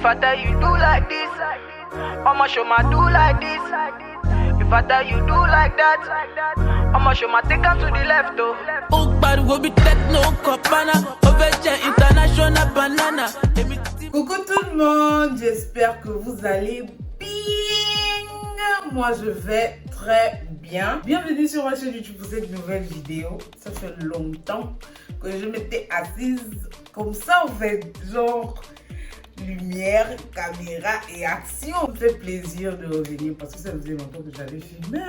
If I tell you do like this, I'ma show my do like this. If I tell you do like that, I'ma show my take on to the left though. Oh, bad will be techno copana, overture international banana. Coucou tout le monde, j'espère que vous allez bien. Moi je vais très bien. Bienvenue sur ma chaîne YouTube pour cette nouvelle vidéo. Ça fait longtemps que je m'étais assise comme ça en fait, genre lumière, caméra et action. Ça me fait plaisir de revenir parce que ça faisait longtemps que j'avais filmé.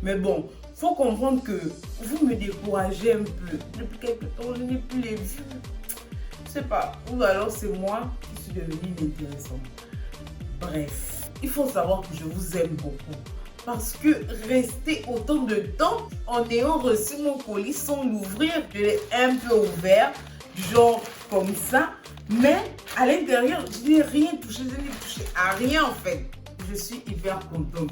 Mais bon, faut comprendre que vous me découragez un peu. Depuis quelques temps, je n'ai plus les vues. Je sais pas, ou alors c'est moi qui suis devenue inintéressante. Bref, il faut savoir que je vous aime beaucoup. Parce que rester autant de temps en ayant reçu mon colis sans l'ouvrir, je l'ai un peu ouvert, genre comme ça. Mais à l'intérieur, je n'ai rien touché, je n'ai touché à rien en fait. Je suis hyper contente.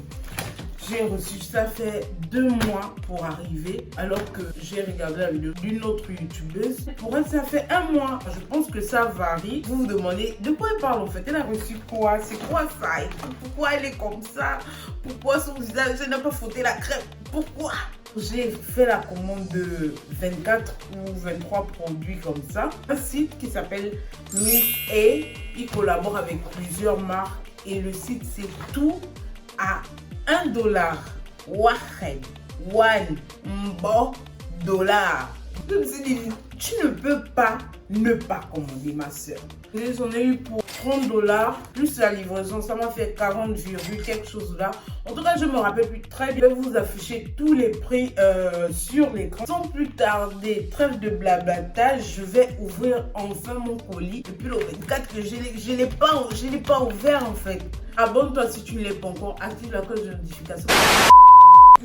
J'ai reçu, ça fait 2 mois pour arriver, alors que j'ai regardé la vidéo d'une autre youtubeuse. Pour elle, ça fait 1 mois. Je pense que ça varie. Vous vous demandez de quoi elle parle en fait. Elle a reçu quoi? C'est quoi ça? Et pourquoi elle est comme ça? Pourquoi son visage, elle n'a pas frotté la crème? Pourquoi? J'ai fait la commande de 24 ou 23 produits comme ça. Un site qui s'appelle Miss A. Il collabore avec plusieurs marques et le site c'est tout à $1. Wahed, one, bon dollar. Je me suis dit, tu ne peux pas ne pas commander ma soeur. J'en ai eu pour $30 plus la livraison, ça m'a fait 40, quelque chose là. En tout cas, je me rappelle plus très bien. Je vais vous afficher tous les prix sur l'écran. Sans plus tarder, trêve de blablatage, je vais ouvrir enfin mon colis. Depuis le 24 que je l'ai pas ouvert en fait. Abonne-toi si tu ne l'es pas encore, active la cloche de notification.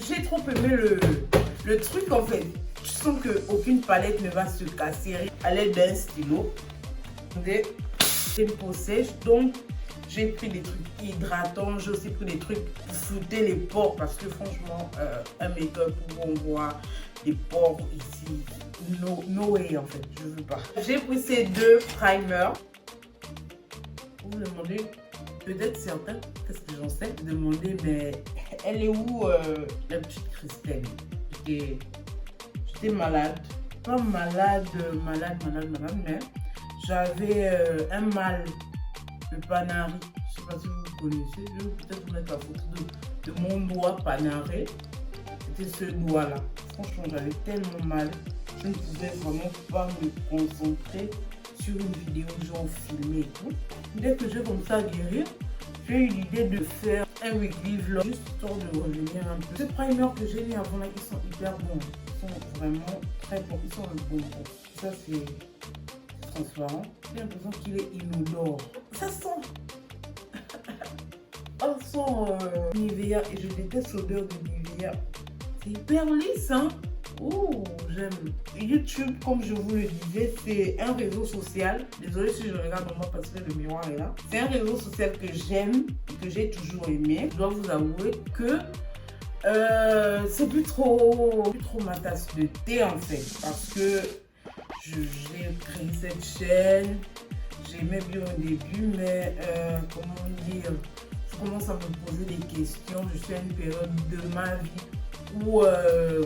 J'ai trop aimé le truc en fait. Je sens qu'aucune palette ne va se casser à l'aide d'un stylo. C'est une peau sèche, donc j'ai pris des trucs hydratants. J'ai aussi pris des trucs pour flouter les pores parce que franchement, un make-up où on voit des pores ici, no way en fait, je veux pas. J'ai pris ces 2 primers. Vous me demandez, peut-être certains, qu'est-ce que j'en sais, demander, mais elle est où la petite Christelle? J'étais malade, pas malade, mais j'avais un mal de Panari. Je ne sais pas si vous connaissez, je vais peut-être vous mettre la photo de mon doigt panaré. C'était ce doigt-là. Franchement, j'avais tellement mal, je ne pouvais vraiment pas me concentrer sur une vidéo genre filmée et tout. Dès que j'ai comme ça guéri, j'ai eu l'idée de faire un weekly vlog juste histoire de revenir un peu. Ces primers que j'ai mis avant là, ils sont hyper bons. Ils sont vraiment très bons. Ils sont le bonbon. Ça c'est transparent. J'ai l'impression qu'il est inodore. Ça sent. Ça sent Nivea et je déteste l'odeur de Nivea. C'est hyper lisse hein. Oh, j'aime. YouTube, comme je vous le disais, c'est un réseau social. Désolée si je regarde en moi parce que le miroir est là. C'est un réseau social que j'aime et que j'ai toujours aimé. Je dois vous avouer que c'est plus trop ma tasse de thé en fait. Parce que j'ai créé cette chaîne. J'aimais bien au début, mais comment dire, je commence à me poser des questions. Je suis à une période de ma vie où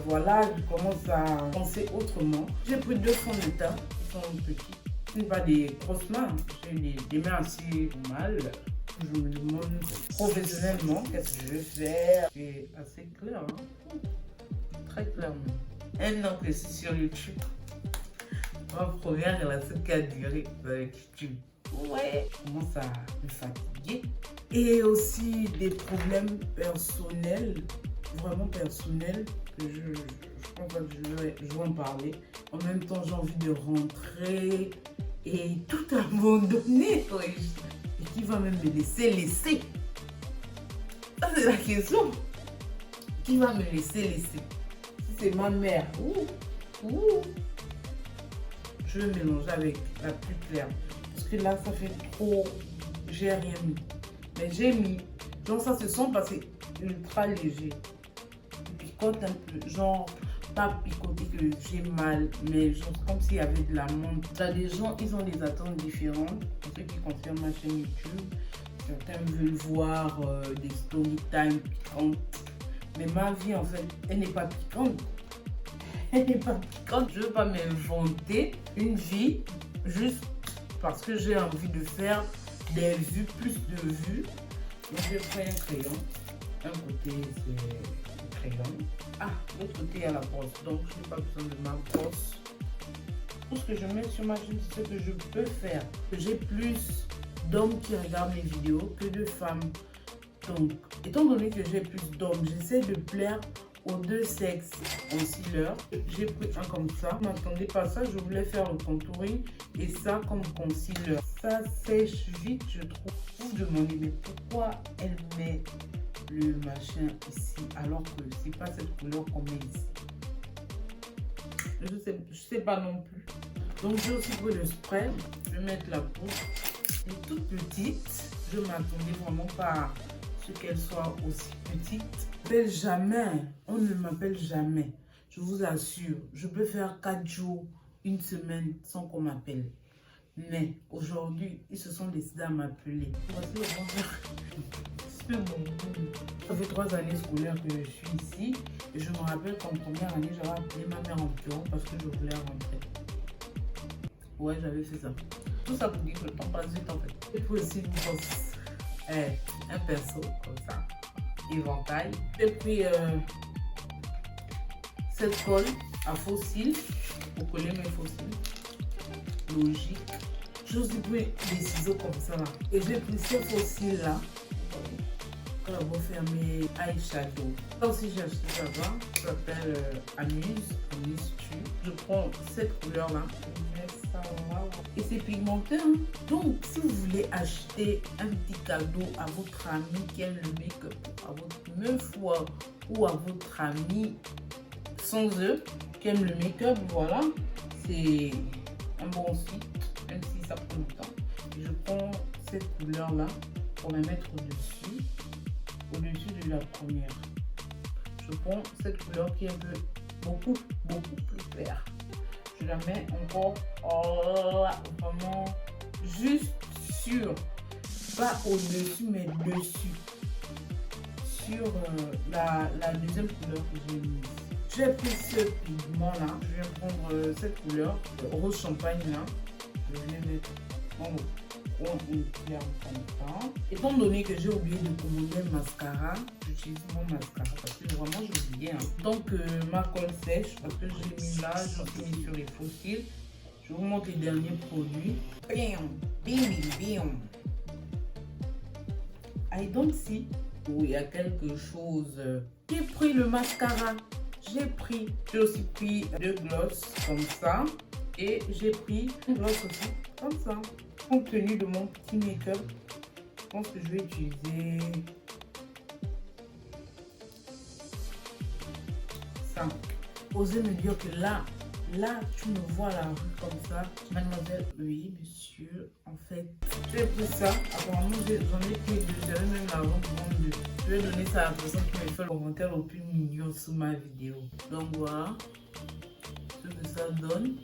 voilà, je commence à penser autrement. J'ai pris 2 fonds de teint qui sont petits. Ce n'est pas des grosses mains, j'ai des mains assez mal. Je me demande professionnellement qu'est-ce que je vais faire. C'est assez clair, hein? Très clairement. 1 an que je suis sur YouTube. Ma première relation qui a duré avec YouTube. Ouais, je commence à me fatiguer. Et aussi des problèmes personnels. Vraiment personnel que je pense que je vais en parler. En même temps, j'ai envie de rentrer et tout abandonner. Et qui va même me laisser? Ça, c'est la question. Qui va me laisser? Si c'est ma mère, je vais mélanger avec la plus claire. Parce que là, ça fait trop. J'ai rien mis. Mais j'ai mis. Donc, ça se sent parce que c'est ultra léger. Un peu, genre pas picoté que j'ai mal, mais genre comme s'il y avait de la menthe. T'as des gens, ils ont des attentes différentes. Pour ceux qui concernent ma chaîne YouTube, certains veulent voir des story time piquantes. Mais ma vie, en fait, elle n'est pas piquante. Elle n'est pas piquante. Je ne veux pas m'inventer une vie juste parce que j'ai envie de faire des vues, plus de vues. Donc, j'ai pris un crayon. Un côté, c'est le crayon. Ah, l'autre côté, il y a la brosse. Donc, je n'ai pas besoin de ma brosse. Tout ce que je mets sur ma chaîne, c'est ce que je peux faire. J'ai plus d'hommes qui regardent mes vidéos que de femmes. Donc, étant donné que j'ai plus d'hommes, j'essaie de plaire aux deux sexes concealer. J'ai pris un comme ça. Je ne m'attendais pas à ça. Je voulais faire le contouring et ça comme concealer. Ça sèche vite, je trouve. Vous vous demandez, mais pourquoi elle met le machin ici alors que c'est pas cette couleur qu'on met ici? Je sais pas non plus. Donc, j'ai aussi pris le spray. Je vais mettre la poudre. Elle est toute petite. Je ne m'attendais vraiment pas à ce qu'elle soit aussi petite. On ne m'appelle jamais. Je vous assure, je peux faire 4 jours, une semaine sans qu'on m'appelle. Mais aujourd'hui, ils se sont décidés à m'appeler. Voici le bonheur. C'est bon. Ça fait 3 années scolaires que je suis ici. Et je me rappelle qu'en première année, j'avais appelé ma mère en pleurant parce que je voulais rentrer. Ouais, j'avais fait ça. Tout ça pour dire que le temps passe vite en fait. Et puis aussi une grosse, un pinceau comme ça, éventail. J'ai pris cette colle à faux cils pour coller mes faux cils. Logique. J'ai aussi pris des ciseaux comme ça là. Et j'ai pris ces faux cils là. Pour faire mes eyeshadow. Ça aussi j'ai acheté ça là. Ça s'appelle Amuse Tu. Je prends cette couleur là. Et c'est pigmenté. Hein? Donc si vous voulez acheter un petit cadeau à votre ami qui aime le make-up, à votre meuf ou à votre ami sans eux qui aime le make-up, voilà, c'est un bon site, même si ça prend du temps. Et je prends cette couleur là pour la mettre au-dessus de la première. Je prends cette couleur qui est un peu beaucoup plus claire. Je la mets encore vraiment juste sur, pas au-dessus mais dessus, sur la deuxième couleur que j'ai mise. J'ai pris ce pigment là, je vais prendre cette couleur rose champagne là, je vais mettre en haut. Étant donné que j'ai oublié de commander un mascara, j'utilise mon mascara parce que vraiment j'ai oublié. Hein. Donc ma colle sèche parce que j'ai mis là, je suis mis sur les faux cils. Je vous montre les derniers produits. I don't see. Oh, il y a quelque chose. J'ai pris le mascara. J'ai aussi pris 2 gloss comme ça. Et j'ai pris un gloss aussi comme ça. Compte tenu de mon petit make-up, je pense que je vais utiliser ça. Osez me dire que là, tu me vois à la rue comme ça. Mademoiselle, oui, monsieur, en fait, j'ai pris ça. Apparemment, j'en ai pris 2. J'avais même l'argent pour prendre 2. Je vais donner ça à la personne qui me fait le commentaire le plus mignon sous ma vidéo. Donc voilà ce que ça donne.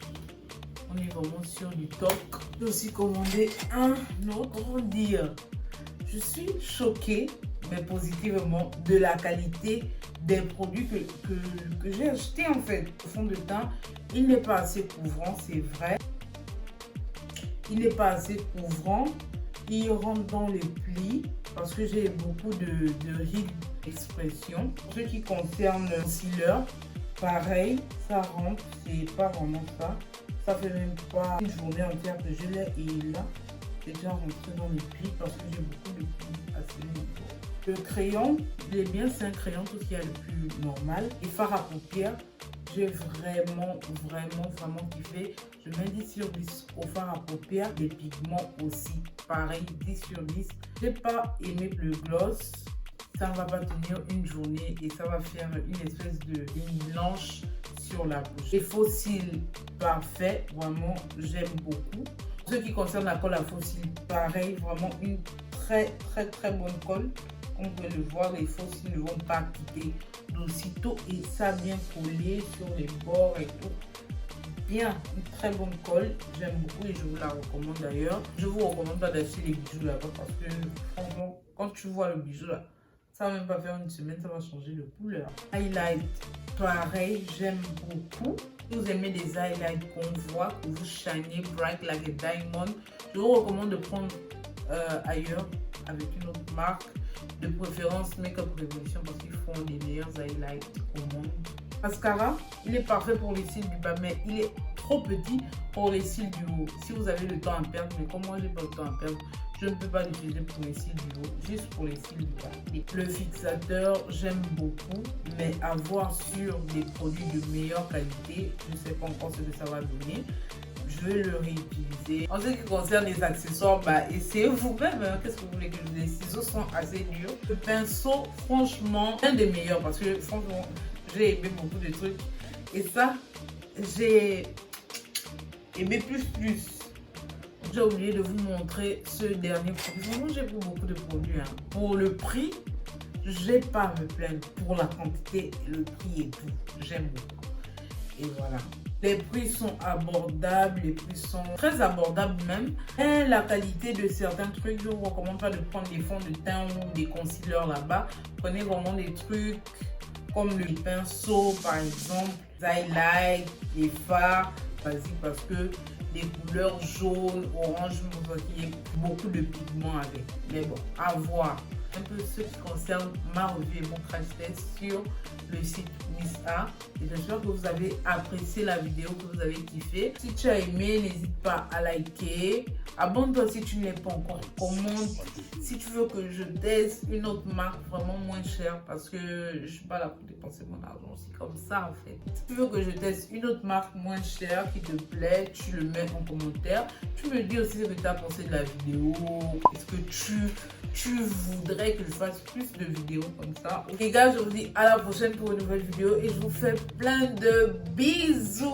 On est vraiment sur du top. J'ai aussi commandé un autre dire. Je suis choquée, mais positivement, de la qualité des produits que j'ai achetés en fait. Le fond de teint, il n'est pas assez couvrant, c'est vrai. Il n'est pas assez couvrant. Il rentre dans les plis parce que j'ai beaucoup de rides d'expression. Pour ce qui concerne le concealer, pareil, ça rentre, c'est pas vraiment ça. Ça fait même pas une journée entière que je l'ai et là, c'est déjà rentré dans les plis parce que j'ai beaucoup de plis à ce niveau. Le crayon, il est bien, c'est un crayon tout ce qu'il y a le plus normal. Et fard à paupières, j'ai vraiment kiffé. Je mets 10 sur 10 au fard à paupières. Les pigments aussi, pareil, 10 sur 10. J'ai pas aimé le gloss. Ça ne va pas tenir une journée et ça va faire une espèce de ligne blanche sur la bouche. Les faux cils, parfait, vraiment, j'aime beaucoup. Ce qui concerne la colle à faux cils, pareil, vraiment une très bonne colle. Comme vous pouvez le voir, les faux cils ne vont pas quitter d'aussitôt et ça bien collé sur les bords et tout. Bien, une très bonne colle, j'aime beaucoup et je vous la recommande d'ailleurs. Je vous recommande pas d'acheter les bijoux là-bas parce que franchement, quand tu vois le bijou là, ça va même pas faire une semaine, ça va changer de couleur. Highlight, pareil, j'aime beaucoup. Si vous aimez les highlights qu'on voit, que vous shinez bright like a diamond, je vous recommande de prendre ailleurs avec une autre marque, de préférence Makeup Revolution parce qu'ils font les meilleurs highlights au monde. Mascara, il est parfait pour les cils du bas, mais il est trop petit pour les cils du haut. Si vous avez le temps à perdre, mais comme moi j'ai pas le temps à perdre, je ne peux pas l'utiliser pour les cils du haut, juste pour les cils du bas. Et le fixateur, j'aime beaucoup, mais à voir sur des produits de meilleure qualité, je ne sais pas encore ce que ça va donner. Je vais le réutiliser. En ce qui concerne les accessoires, bah essayez vous-même. Hein. Qu'est-ce que vous voulez que je vous dise? Les ciseaux sont assez durs. Le pinceau, franchement, un des meilleurs parce que franchement, j'ai aimé beaucoup de trucs. Et ça, j'ai aimé plus. J'ai oublié de vous montrer ce dernier produit. Vraiment, j'ai pris beaucoup de produits. Hein. Pour le prix, j'ai pas à me plaindre. Pour la quantité, le prix est tout. J'aime beaucoup. Et voilà. Les prix sont abordables, les prix sont très abordables même. Et la qualité de certains trucs, je ne vous recommande pas de prendre des fonds de teint ou des concealers là-bas. Prenez vraiment des trucs comme le pinceau par exemple, les highlights, les fards, basiques parce que des couleurs jaunes, orange, il y a beaucoup de pigments avec. Mais bon, à voir. Un peu ce qui concerne ma revue et mon crash test sur le site Miss A. Et j'espère que vous avez apprécié la vidéo, que vous avez kiffé. Si tu as aimé, n'hésite pas à liker. Abonne-toi si tu ne l'es pas encore. Commente si tu veux que je teste une autre marque vraiment moins chère parce que je ne suis pas là pour dépenser mon argent. C'est comme ça en fait. Si tu veux que je teste une autre marque moins chère qui te plaît, tu le mets en commentaire. Tu me dis aussi ce que tu as pensé de la vidéo. Est-ce que tu voudrais que je fasse plus de vidéos comme ça? Ok gars, je vous dis à la prochaine pour une nouvelle vidéo et je vous fais plein de bisous.